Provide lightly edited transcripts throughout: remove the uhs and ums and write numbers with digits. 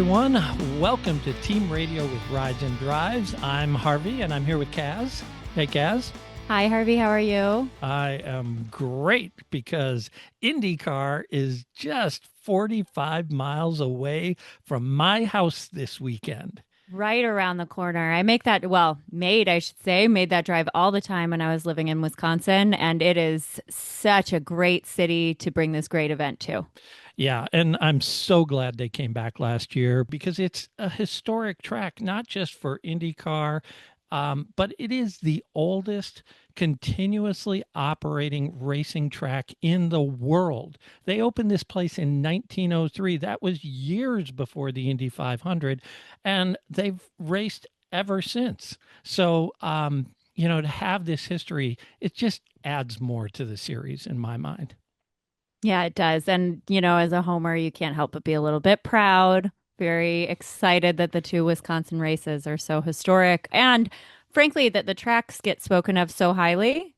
everyone. Welcome to Team Radio with Rides and Drives. I'm Harvey, and I'm here with Kaz. Hey, Kaz. Hi, Harvey. How are you? I am great because IndyCar is just 45 miles away from my house this weekend. Right around the corner. I make that, I should say, made that drive all the time when I was living in Wisconsin. And it is such a great city to bring this great event to. Yeah, and I'm so glad they came back last year because it's a historic track, not just for IndyCar, but it is the oldest continuously operating racing track in the world. They opened this place in 1903. That was years before the Indy 500, and they've raced ever since. So, to have this history, it just adds more to the series in my mind. Yeah, it does. And, as a homer, you can't help but be a little bit proud, very excited that the two Wisconsin races are so historic. And frankly, that the tracks get spoken of so highly.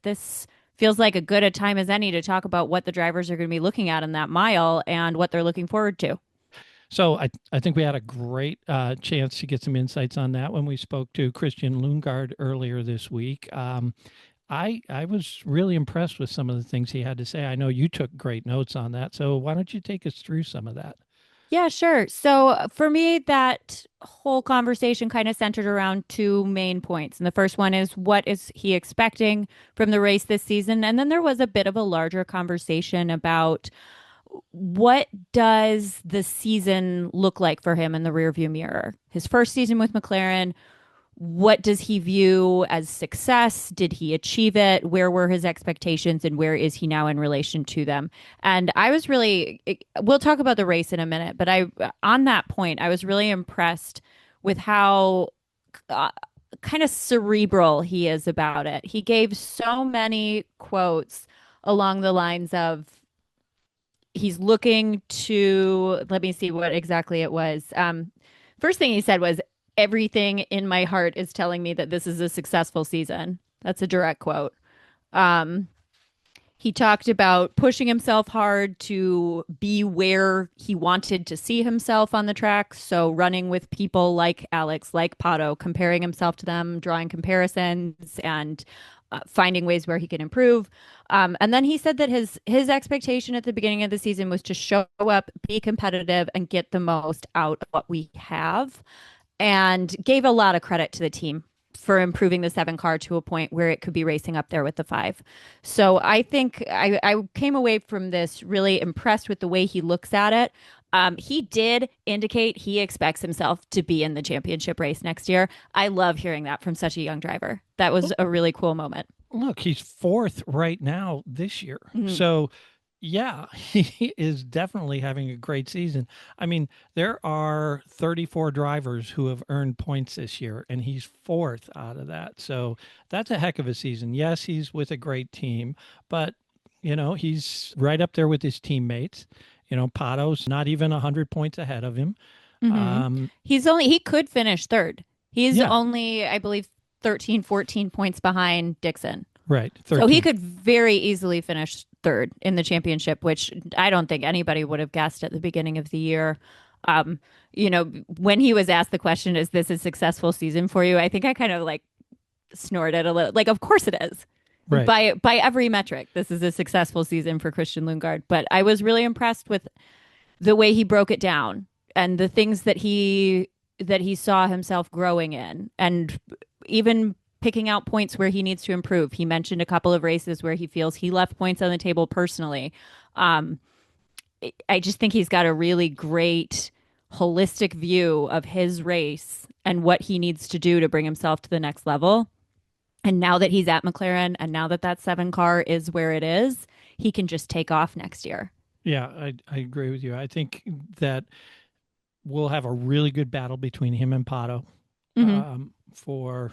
This feels like a good a time as any to talk about what the drivers are going to be looking at in that mile and what they're looking forward to. So I think we had a great chance to get some insights on that when we spoke to Christian Lundgaard earlier this week. I was really impressed with some of the things he had to say. I know you took great notes on that. So why don't you take us through some of that? Yeah, sure. So for me, that whole conversation kind of centered around two main points. And the first one is what is he expecting from the race this season? And then there was a bit of a larger conversation about what does the season look like for him in the rearview mirror? His first season with McLaren, what does he view as success? Did he achieve it? Where were his expectations and where is he now in relation to them? And I was really, we'll talk about the race in a minute, but on that point, I was really impressed with how kind of cerebral he is about it. He gave so many quotes along the lines of, he's looking to, let me see what exactly it was. First thing he said was, everything in my heart is telling me that this is a successful season. That's a direct quote. He talked about pushing himself hard to be where he wanted to see himself on the track. So running with people like Alex, like Pato, comparing himself to them, drawing comparisons, and finding ways where he can improve. And then he said that his expectation at the beginning of the season was to show up, be competitive, and get the most out of what we have, and gave a lot of credit to the team for improving the 7 car to a point where it could be racing up there with the 5. So I think I came away from this really impressed with the way he looks at it. He did indicate he expects himself to be in the championship race next year. I love hearing that from such a young driver. That was a really cool moment. Look, he's fourth right now this year. Mhm. So yeah, he is definitely having a great season. I mean, there are 34 drivers who have earned points this year, and he's fourth out of that. So that's a heck of a season. Yes, he's with a great team, but he's right up there with his teammates. Pato's not even 100 points ahead of him. Mm-hmm. He could finish third. He's Yeah, only, I believe, 13, 14 points behind Dixon. right. So he 13. could very easily finish third in the championship, which I don't think anybody would have guessed at the beginning of the year. When he was asked the question, is this a successful season for you? I think I kind of like snorted a little, like, of course it is. Right. By every metric, this is a successful season for Christian Lundgaard. But I was really impressed with the way he broke it down and the things that he saw himself growing in, and even picking out points where he needs to improve. He mentioned a couple of races where he feels he left points on the table personally. Um, I just think he's got a really great holistic view of his race and what he needs to do to bring himself to the next level. And now that he's at McLaren and now that that 7 car is where it is, he can just take off next year. Yeah, I agree with you. I think that we'll have a really good battle between him and Pato Mm-hmm. for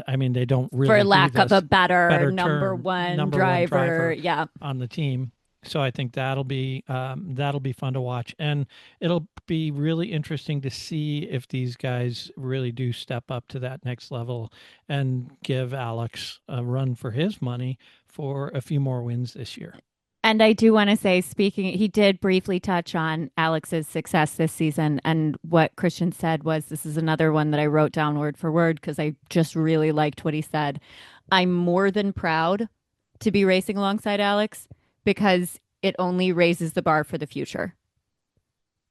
I mean, they don't For really do lack of a this better number number one one driver. driver Yeah. on the team. So I think that'll be fun to watch, and it'll be really interesting to see if these guys really do step up to that next level and give Alex a run for his money for a few more wins this year. And I do want to say, speaking, he did briefly touch on Alex's success this season. And what Christian said was this is another one that I wrote down word for word because I just really liked what he said. I'm more than proud to be racing alongside Alex because it only raises the bar for the future.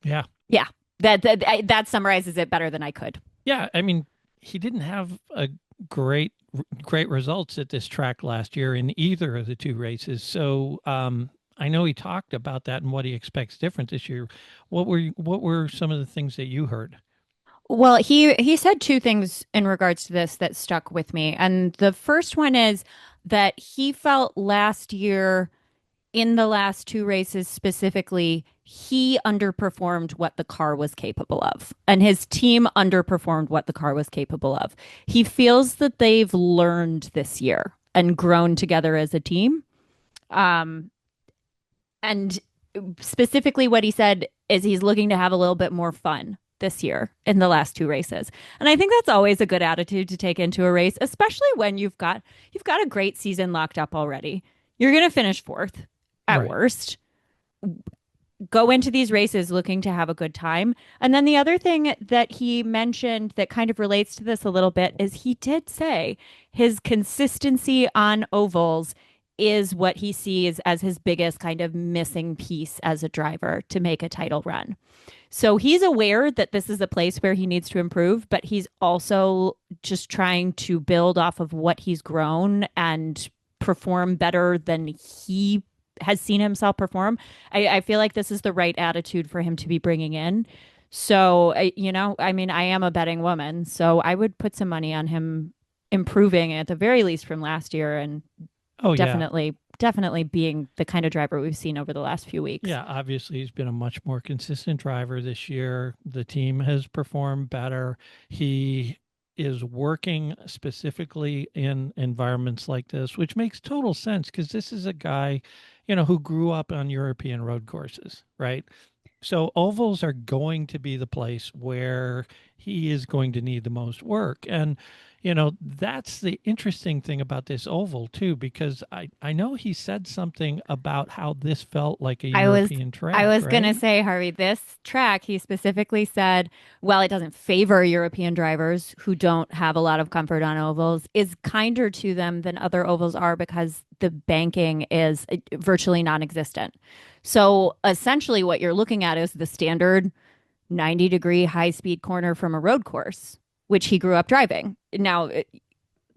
Yeah. Yeah, that summarizes it better than I could. Yeah, I mean, he didn't have a great great results at this track last year in either of the two races. So, I know he talked about that and what he expects different this year. What were some of the things that you heard? Well, he said two things in regards to this that stuck with me. And the first one is that he felt last year in the last two races specifically, he underperformed what the car was capable of, and his team underperformed what the car was capable of. He feels that they've learned this year and grown together as a team. Um, and specifically, what he said is he's looking to have a little bit more fun this year in the last two races. And I think that's always a good attitude to take into a race, especially when you've got a great season locked up already. You're going to finish fourth at Right. worst. Go into these races looking to have a good time. And then the other thing that he mentioned that kind of relates to this a little bit is he did say his consistency on ovals is what he sees as his biggest kind of missing piece as a driver to make a title run. So he's aware that this is a place where he needs to improve, but he's also just trying to build off of what he's grown and perform better than he has seen himself perform. I feel like this is the right attitude for him to be bringing in. So, I mean, I am a betting woman, so I would put some money on him improving at the very least from last year and Oh yeah. definitely being the kind of driver we've seen over the last few weeks. Yeah, obviously he's been a much more consistent driver this year. The team has performed better. He is working specifically in environments like this, which makes total sense because this is a guy, who grew up on European road courses, right? So ovals are going to be the place where he is going to need the most work. And, that's the interesting thing about this oval too, because I know he said something about how this felt like a I was European I track, was gonna right? say, Harvey, this track, he specifically said, well, it doesn't favor European drivers who don't have a lot of comfort on ovals, is kinder to them than other ovals are because the banking is virtually non-existent. So essentially what you're looking at is the standard 90-degree high-speed corner from a road course, which he grew up driving. Now,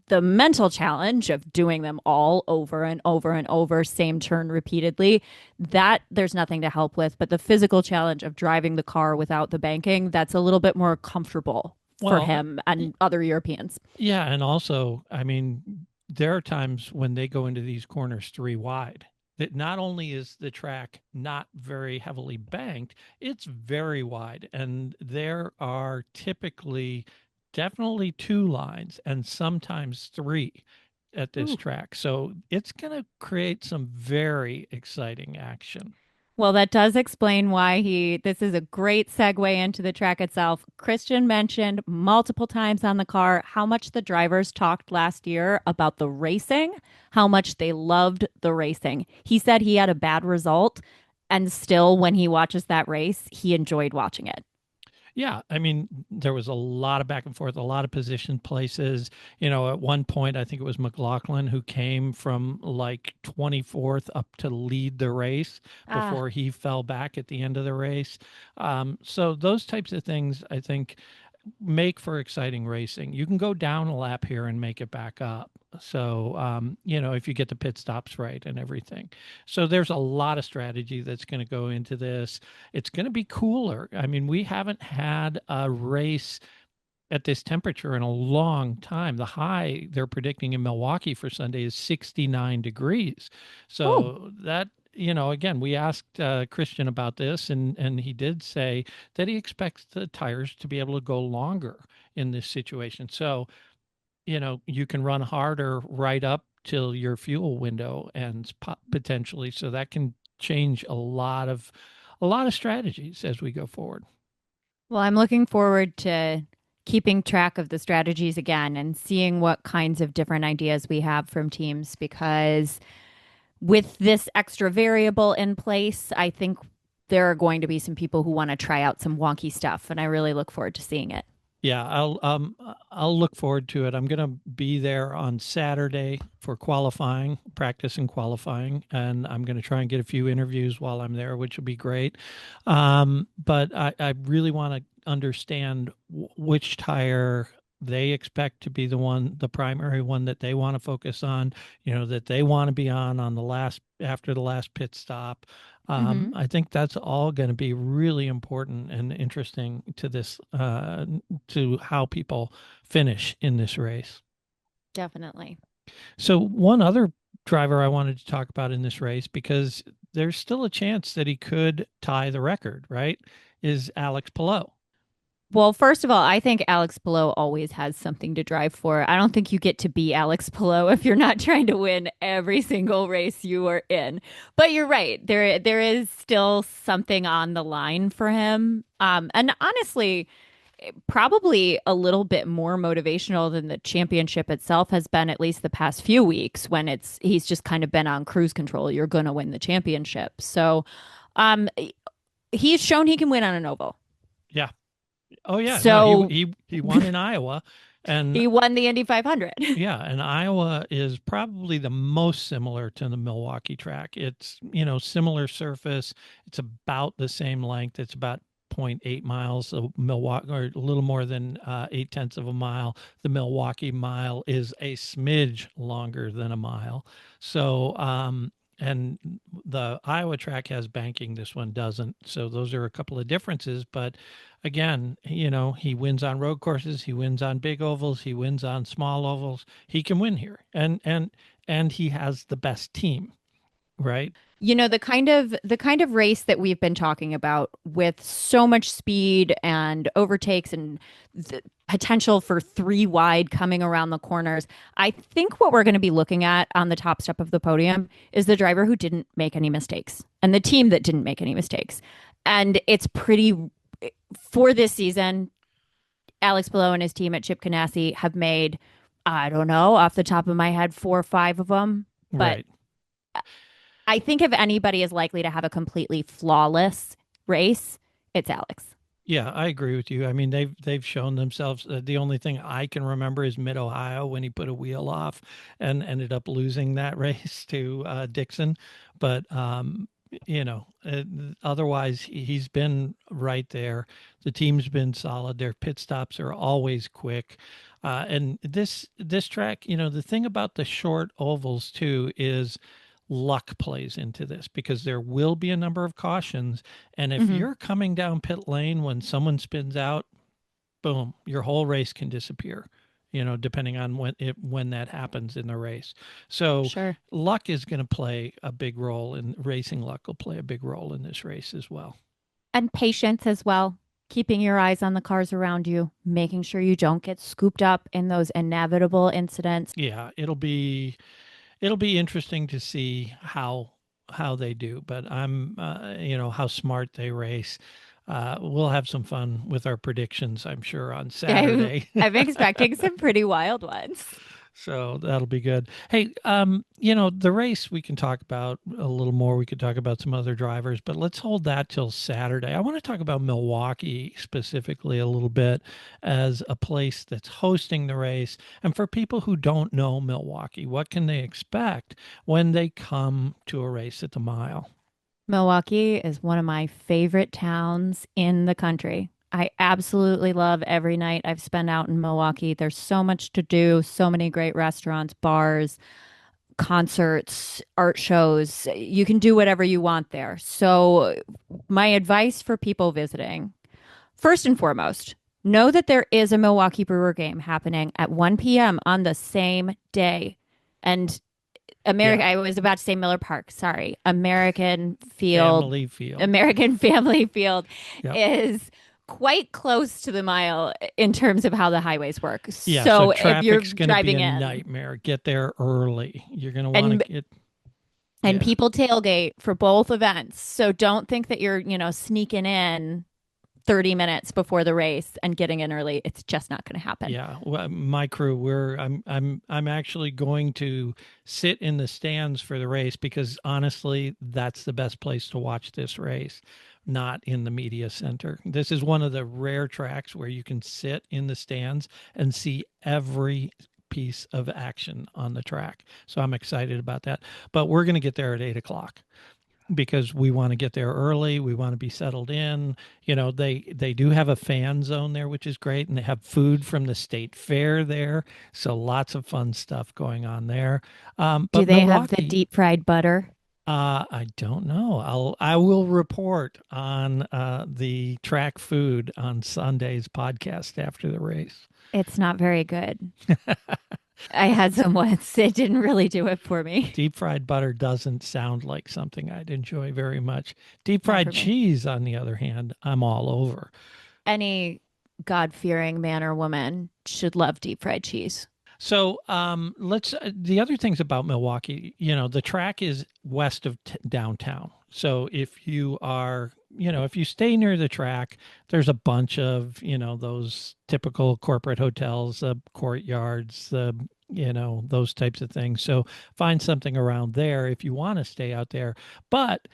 the mental challenge of doing them all over and over and over, same turn repeatedly, that there's nothing to help with. But the physical challenge of driving the car without the banking, that's a little bit more comfortable for Well, him and other Europeans. yeah, and also, I mean, there are times when they go into these corners three wide. That not only is the track not very heavily banked, it's very wide. And there are typically definitely two lines and sometimes three at this Ooh. track. So it's going to create some very exciting action. Well, that does explain why this is a great segue into the track itself. Christian mentioned multiple times on the car how much the drivers talked last year about the racing, how much they loved the racing. He said he had a bad result, and still, when he watches that race, he enjoyed watching it. Yeah, I mean, there was a lot of back and forth, a lot of position places. At one point, I think it was McLaughlin who came from like 24th up to lead the race Ah, before he fell back at the end of the race. So those types of things, I think, make for exciting racing. You can go down a lap here and make it back up. So, if you get the pit stops right and everything. So, there's a lot of strategy that's going to go into this. It's going to be cooler. I mean, we haven't had a race at this temperature in a long time. The high they're predicting in Milwaukee for Sunday is 69 degrees. oh, So that, again, we asked Christian about this, and he did say that he expects the tires to be able to go longer in this situation. So, you can run harder right up till your fuel window ends potentially. So that can change a lot of strategies as we go forward. well, I'm looking forward to keeping track of the strategies again and seeing what kinds of different ideas we have from teams because with this extra variable in place, I think there are going to be some people who want to try out some wonky stuff, and I really look forward to seeing it. Yeah, I'll look forward to it. I'm going to be there on Saturday for qualifying, practice and qualifying, and I'm going to try and get a few interviews while I'm there, which will be great. But I really want to understand which tire they expect to be the primary one that they want to focus on, that they want to be on the last after the last pit stop. Hmm. I think that's all going to be really important and interesting to this to how people finish in this race. Definitely. So one other driver I wanted to talk about in this race, because there's still a chance that he could tie the record, right? Is Alex Palou. Well, first of all, I think Alex Palou always has something to drive for. I don't think you get to be Alex Palou if you're not trying to win every single race you are in. But you're right. There is still something on the line for him. And honestly, probably a little bit more motivational than the championship itself has been, at least the past few weeks, when he's just kind of been on cruise control. You're going to win the championship. So, um, he's shown he can win on an oval. Yeah. Oh yeah. No, So he won in Iowa, and he won the Indy 500. yeah, and Iowa is probably the most similar to the Milwaukee track. It's, similar surface. It's about the same length. It's about zero point 0.8 miles of Milwaukee, or a little more than 8/10 of a mile. The Milwaukee mile is a smidge longer than a mile. So, and the Iowa track has banking. This one doesn't. So those are a couple of differences. But again, he wins on road courses, he wins on big ovals, he wins on small ovals. He can win here. And he has the best team, right? The kind of race that we've been talking about with so much speed and overtakes and the potential for three wide coming around the corners. I think what we're going to be looking at on the top step of the podium is the driver who didn't make any mistakes and the team that didn't make any mistakes. And it's pretty for this season. Alex Palou and his team at Chip Ganassi have made, I don't know, off the top of my head, 4 or 5 of them. But Right. I think if anybody is likely to have a completely flawless race, it's Alex. Yeah, I agree with you. I mean, they've shown themselves. The only thing I can remember is Mid Ohio when he put a wheel off and ended up losing that race to Dixon. But otherwise he's been right there. The team's been solid. Their pit stops are always quick. And this track, the thing about the short ovals too is luck plays into this, because there will be a number of cautions, and if Hmm. you're coming down pit lane when someone spins out, boom, your whole race can disappear, depending on when that happens in the race. So Sure. luck is going to play a big role, in racing luck will play a big role in this race as well. And patience as well. Keeping your eyes on the cars around you, making sure you don't get scooped up in those inevitable incidents. Yeah, it'll be interesting to see how they do, but I'm how smart they race. We'll have some fun with our predictions, I'm sure, on I'm, Saturday. I'm expecting some pretty wild ones. So that'll be good. Hey, the race we can talk about a little more. We could talk about some other drivers, but let's hold that till Saturday. I want to talk about Milwaukee specifically a little bit, as a place that's hosting the race. And for people who don't know Milwaukee, what can they expect when they come to a race at the mile? Milwaukee is one of my favorite towns in the country. I absolutely love every night I've spent out in Milwaukee. There's so much to do, so many great restaurants, bars, concerts, art shows. You can do whatever you want there. So, my advice for people visiting, first and foremost, know that there is a Milwaukee Brewer game happening at 1 p.m. on the same day. And Yeah, I was about to say Miller Park, sorry. Family Field. American Family Field Yep. is quite close to the mile in terms of how the highways work. Yeah, so So if you're traffic's going to be driving a in nightmare. Get there early. You're going to want to and get, and yeah. people tailgate for both events. So don't think that you're, sneaking in 30 minutes before the race and getting in early. It's just not going to happen. Yeah, well, my crew, I'm actually going to sit in the stands for the race because honestly, that's the best place to watch this race, not in the media center. This is one of the rare tracks where you can sit in the stands and see every piece of action on the track. So I'm excited about that. But we're going to get there at 8 o'clock because we want to get there early. We want to be settled in. They do have a fan zone there, which is great, and they have food from the state fair there. So lots of fun stuff going on there. Do But they have the Milwaukee, deep fried butter? I don't know. I will report on the track food on Sunday's podcast after the race. It's not very good. I had some once. It didn't really do it for me. Deep fried butter doesn't sound like something I'd enjoy very much. Deep Not fried for me. cheese, on the other hand, I'm all over. Any God fearing man or woman should love deep fried cheese. So let's. The other things about Milwaukee, the track is west of downtown. So if you are, if you stay near the track, there's a bunch of, those typical corporate hotels, the courtyards, those types of things. So find something around there if you want to stay out there. But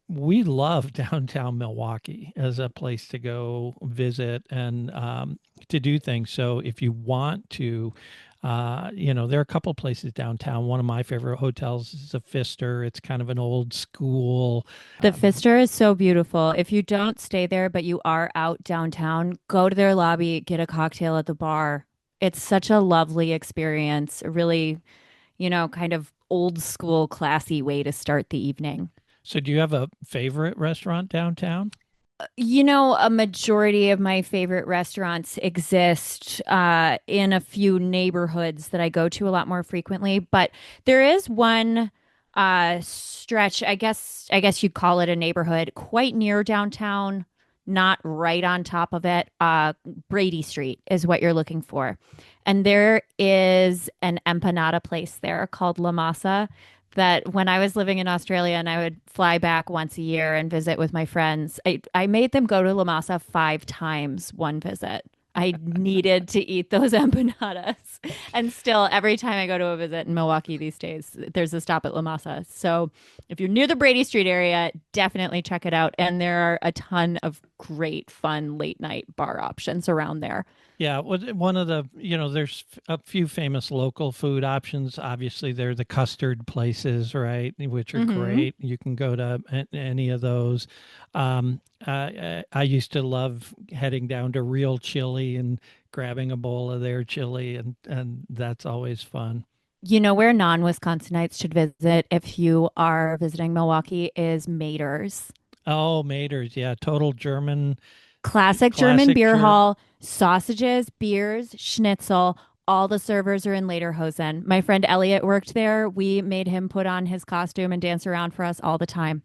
we love downtown Milwaukee as a place to go visit and to do things. So if you want to, there are a couple places downtown. One of my favorite hotels is a Pfister. It's kind of an old school. The Pfister is so beautiful. If you don't stay there, but you are out downtown, go to their lobby, get a cocktail at the bar. It's such a lovely experience, a really, kind of old school, classy way to start the evening. So do you have a favorite restaurant downtown? A majority of my favorite restaurants exist in a few neighborhoods that I go to a lot more frequently, but there is one stretch, I guess you'd call it a neighborhood, quite near downtown, not right on top of it. Brady Street is what you're looking for. And there is an empanada place there called La Masa that when I was living in Australia and I would fly back once a year and visit with my friends, I made them go to La Masa 5 times one visit. I needed to eat those empanadas. And still, every time I go to a visit in Milwaukee these days, there's a stop at La Masa. So if you're near the Brady Street area, definitely check it out. And there are a ton of great, fun late night bar options around there. Yeah, one of the, there's a few famous local food options. Obviously, they're the custard places, right? Which are Hmm. great. You can go to any of those. I used to love heading down to Real Chili and grabbing a bowl of their chili, and that's always fun. You know where non-Wisconsinites should visit if you are visiting Milwaukee is Mater's. Oh, Mater's, yeah, total German, Classic German classic beer German. hall, sausages, beers, schnitzel. All the servers are in Lederhosen. My friend Elliot worked there. We made him put on his costume and dance around for us all the time.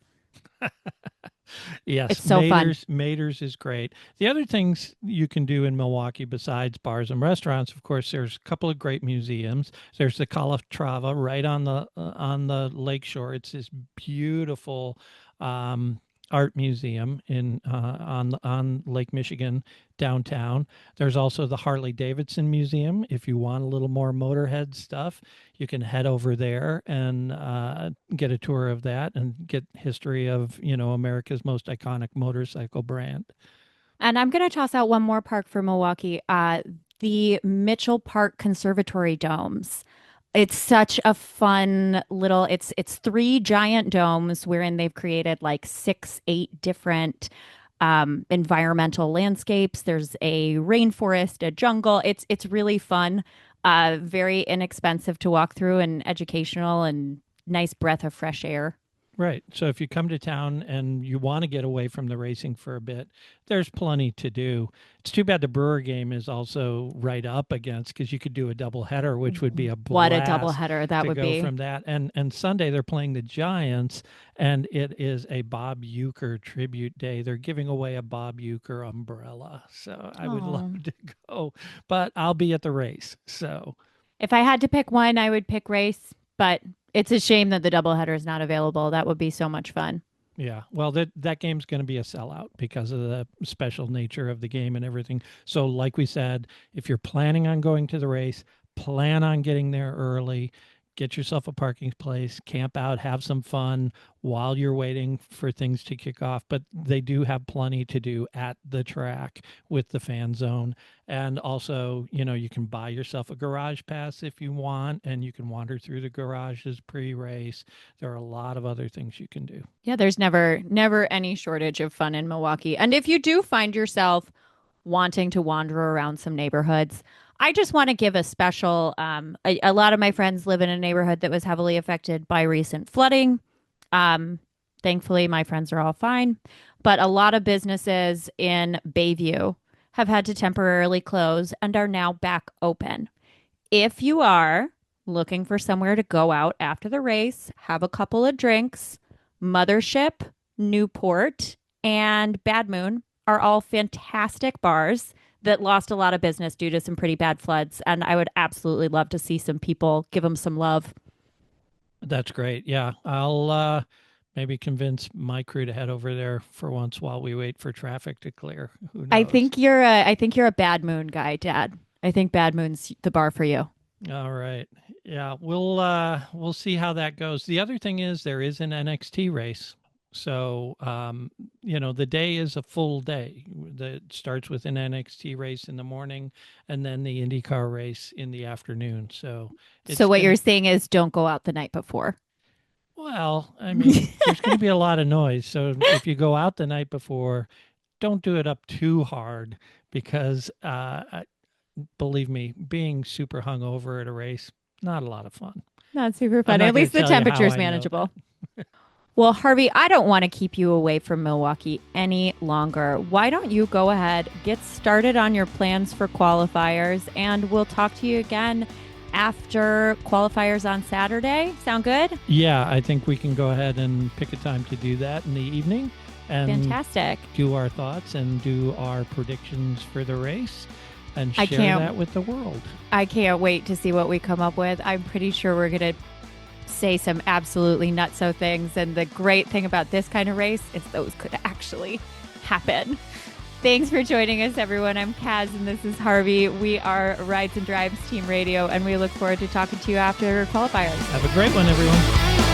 Yes, It's so fun. Mater's is great. The other things you can do in Milwaukee besides bars and restaurants, of course, there's a couple of great museums. There's the Calatrava right on the lakeshore. It's this beautiful um, art museum in on Lake Michigan downtown. There's also the Harley Davidson Museum. If you want a little more Motorhead stuff, you can head over there and get a tour of that and get history of America's most iconic motorcycle brand. And I'm going to toss out one more park for Milwaukee, the Mitchell Park Conservatory domes. It's such a fun little it's three giant domes wherein they've created like 8 different environmental landscapes. There's a rainforest, a jungle. It's really fun, very inexpensive to walk through and educational and nice breath of fresh air. Right. So if you come to town and you want to get away from the racing for a bit, there's plenty to do. It's too bad the Brewer game is also right up against because you could do a double header, which would be a What a blast doubleheader that to would go be. from that. And Sunday they're playing the Giants, and it is a Bob Euchre tribute day. They're giving away a Bob Euchre umbrella, so I would love Oh. to go, but I'll be at the race. So If I had to pick one, I would pick race, but it's a shame that the doubleheader is not available. That would be so much fun. Yeah. Well, that game's going to be a sellout because of the special nature of the game and everything. So, like we said, if you're planning on going to the race, plan on getting there early. Get yourself a parking place, camp out, have some fun while you're waiting for things to kick off. But they do have plenty to do at the track with the fan zone. And also, you can buy yourself a garage pass if you want, and you can wander through the garages pre race. There are a lot of other things you can do. Yeah, there's never any shortage of fun in Milwaukee. And if you do find yourself wanting to wander around some neighborhoods, I just want to give a special. A lot of my friends live in a neighborhood that was heavily affected by recent flooding. Um, Thankfully, my friends are all fine, but a lot of businesses in Bayview have had to temporarily close and are now back open. If you are looking for somewhere to go out after the race, have a couple of drinks, Mothership, Newport, and Bad Moon are all fantastic bars that lost a lot of business due to some pretty bad floods. And I would absolutely love to see some people give them some love. That's great. Yeah. I'll maybe convince my crew to head over there for once while we wait for traffic to clear. Who knows? I think you're a Bad Moon guy, Dad. I think Bad Moon's the bar for you. All right. Yeah, we'll see how that goes. The other thing is there is an NXT race. So, the day is a full day. That starts with an NXT race in the morning and then the IndyCar race in the afternoon. So So it's what you're gonna saying is don't go out the night before. well, I mean, there's gonna be a lot of noise. So if you go out the night before, don't do it up too hard because believe me, being super hungover at a race, not a lot of fun. Not super I'm fun. not At going least to the tell you temperature how is I know that. manageable. Well, Harvey, I don't want to keep you away from Milwaukee any longer. Why don't you go ahead, get started on your plans for qualifiers, and we'll talk to you again after qualifiers on Saturday. Sound good? Yeah, I think we can go ahead and pick a time to do that in the evening and Fantastic. do our thoughts and do our predictions for the race and I share can't that with the world. I can't wait to see what we come up with. I'm pretty sure we're going to say some absolutely nutso things. And the great thing about this kind of race is those could actually happen. Thanks for joining us, everyone. I'm Kaz, and this is Harvey. We are Rides and Drives Team Radio, and we look forward to talking to you after qualifiers. Have a great one, everyone.